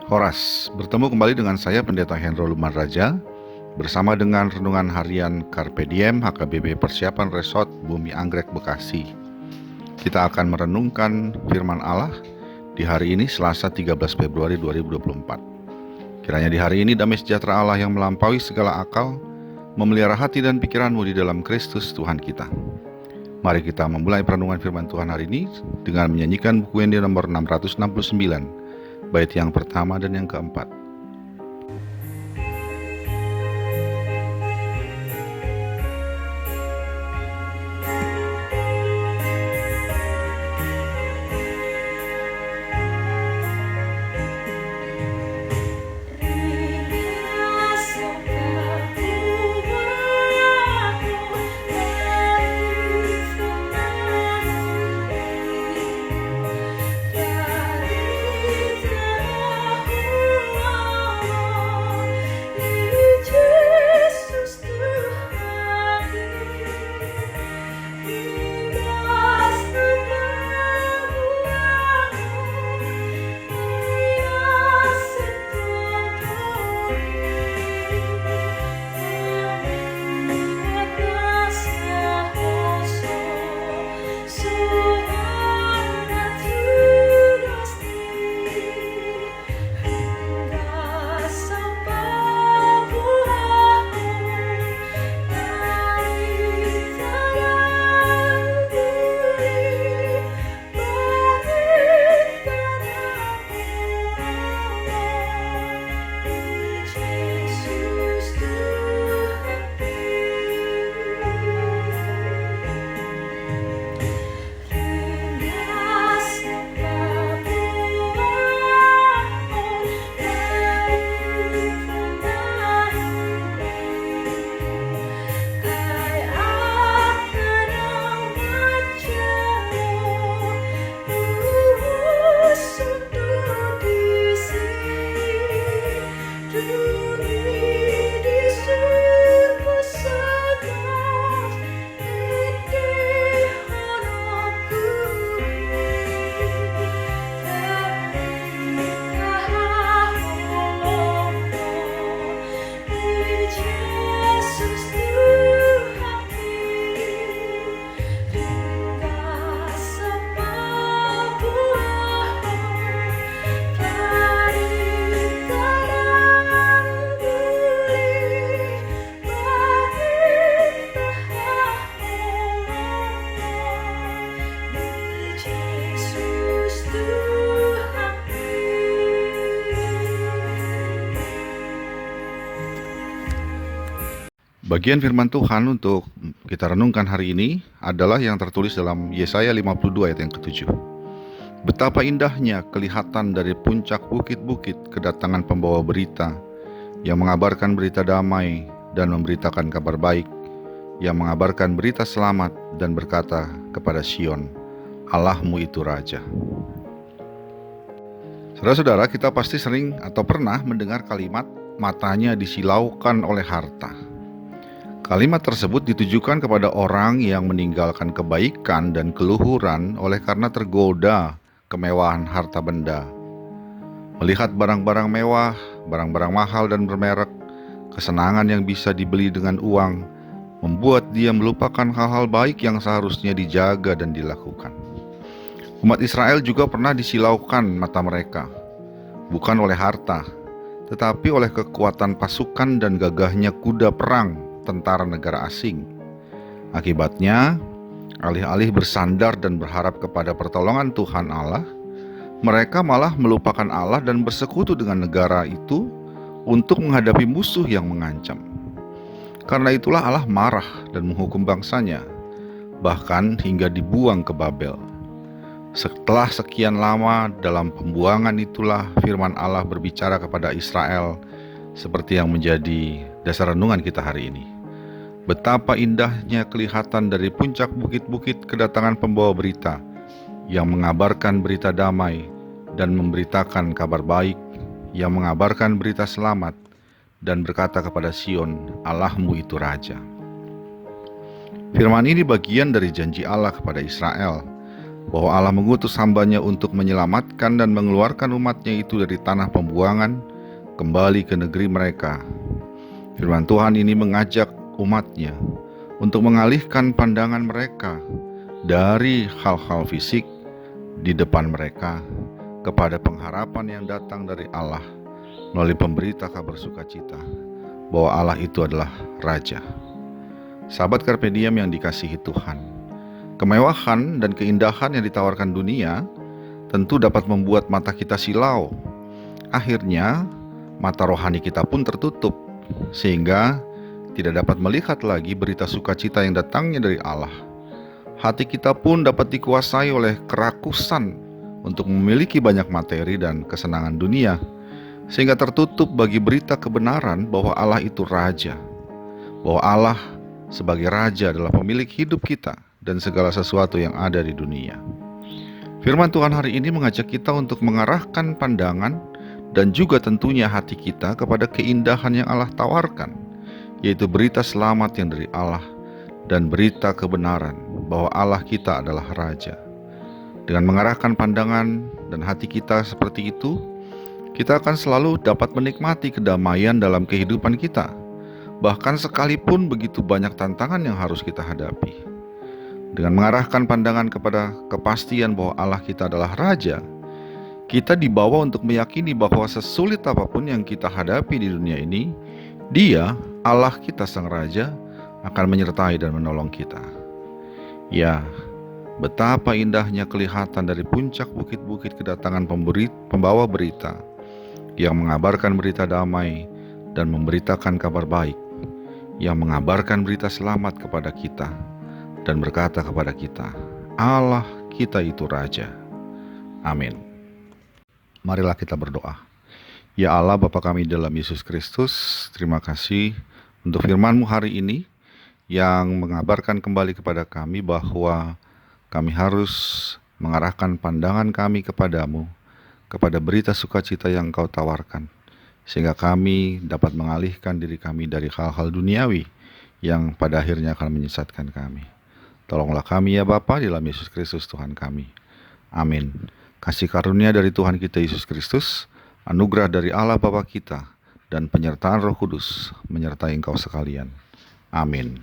Horas, bertemu kembali dengan saya Pendeta Hendro Luman Raja bersama dengan Renungan Harian Carpe Diem HKBP Persiapan Resort Bumi Anggrek Bekasi. Kita akan merenungkan firman Allah di hari ini Selasa 13 Februari 2024. Kiranya di hari ini damai sejahtera Allah yang melampaui segala akal memelihara hati dan pikiranmu di dalam Kristus Tuhan kita. Mari kita memulai perenungan firman Tuhan hari ini dengan menyanyikan buku yang di nomor 669, bait yang pertama dan yang keempat. Bagian firman Tuhan untuk kita renungkan hari ini adalah yang tertulis dalam Yesaya 52 ayat yang ke-7. Betapa indahnya kelihatan dari puncak bukit-bukit kedatangan pembawa berita yang mengabarkan berita damai dan memberitakan kabar baik, yang mengabarkan berita selamat dan berkata kepada Sion, Allahmu itu Raja. Saudara-saudara, kita pasti sering atau pernah mendengar kalimat matanya disilaukan oleh harta. Kalimat tersebut ditujukan kepada orang yang meninggalkan kebaikan dan keluhuran oleh karena tergoda kemewahan harta benda. Melihat barang-barang mewah, barang-barang mahal dan bermerek, kesenangan yang bisa dibeli dengan uang, membuat dia melupakan hal-hal baik yang seharusnya dijaga dan dilakukan. Umat Israel juga pernah disilaukan mata mereka, bukan oleh harta, tetapi oleh kekuatan pasukan dan gagahnya kuda perang tentara negara asing. Akibatnya, alih-alih bersandar dan berharap kepada pertolongan Tuhan Allah, mereka malah melupakan Allah dan bersekutu dengan negara itu untuk menghadapi musuh yang mengancam. Karena itulah Allah marah dan menghukum bangsanya, bahkan hingga dibuang ke Babel. Setelah sekian lama dalam pembuangan itulah firman Allah berbicara kepada Israel seperti yang menjadi dasar renungan kita hari ini. Betapa indahnya kelihatan dari puncak bukit-bukit kedatangan pembawa berita yang mengabarkan berita damai dan memberitakan kabar baik, yang mengabarkan berita selamat dan berkata kepada Sion, Allahmu itu Raja. Firman ini bagian dari janji Allah kepada Israel bahwa Allah mengutus hambanya untuk menyelamatkan dan mengeluarkan umatnya itu dari tanah pembuangan kembali ke negeri mereka. Firman Tuhan ini mengajak umatnya untuk mengalihkan pandangan mereka dari hal-hal fisik di depan mereka kepada pengharapan yang datang dari Allah melalui pemberita kabar sukacita bahwa Allah itu adalah Raja. Sahabat Carpe Diem yang dikasihi Tuhan, kemewahan dan keindahan yang ditawarkan dunia tentu dapat membuat mata kita silau. Akhirnya, mata rohani kita pun tertutup, sehingga tidak dapat melihat lagi berita sukacita yang datangnya dari Allah. Hati kita pun dapat dikuasai oleh kerakusan untuk memiliki banyak materi dan kesenangan dunia, sehingga tertutup bagi berita kebenaran bahwa Allah itu Raja, bahwa Allah sebagai Raja adalah pemilik hidup kita dan segala sesuatu yang ada di dunia. Firman Tuhan hari ini mengajak kita untuk mengarahkan pandangan dan juga tentunya hati kita kepada keindahan yang Allah tawarkan, yaitu berita selamat yang dari Allah dan berita kebenaran bahwa Allah kita adalah Raja. Dengan mengarahkan pandangan dan hati kita seperti itu, kita akan selalu dapat menikmati kedamaian dalam kehidupan kita, bahkan sekalipun begitu banyak tantangan yang harus kita hadapi. Dengan mengarahkan pandangan kepada kepastian bahwa Allah kita adalah Raja, kita dibawa untuk meyakini bahwa sesulit apapun yang kita hadapi di dunia ini, Dia, Allah kita Sang Raja, akan menyertai dan menolong kita. Ya, betapa indahnya kelihatan dari puncak bukit-bukit kedatangan pembawa berita yang mengabarkan berita damai dan memberitakan kabar baik, yang mengabarkan berita selamat kepada kita dan berkata kepada kita, Allah kita itu Raja. Amin. Marilah kita berdoa. Ya Allah Bapa kami dalam Yesus Kristus, terima kasih untuk firman-Mu hari ini yang mengabarkan kembali kepada kami bahwa kami harus mengarahkan pandangan kami kepadamu, kepada berita sukacita yang Engkau tawarkan, sehingga kami dapat mengalihkan diri kami dari hal-hal duniawi yang pada akhirnya akan menyesatkan kami. Tolonglah kami ya Bapa, dalam Yesus Kristus Tuhan kami. Amin. Kasih karunia dari Tuhan kita Yesus Kristus, anugerah dari Allah Bapa kita, dan penyertaan Roh Kudus menyertai engkau sekalian. Amin.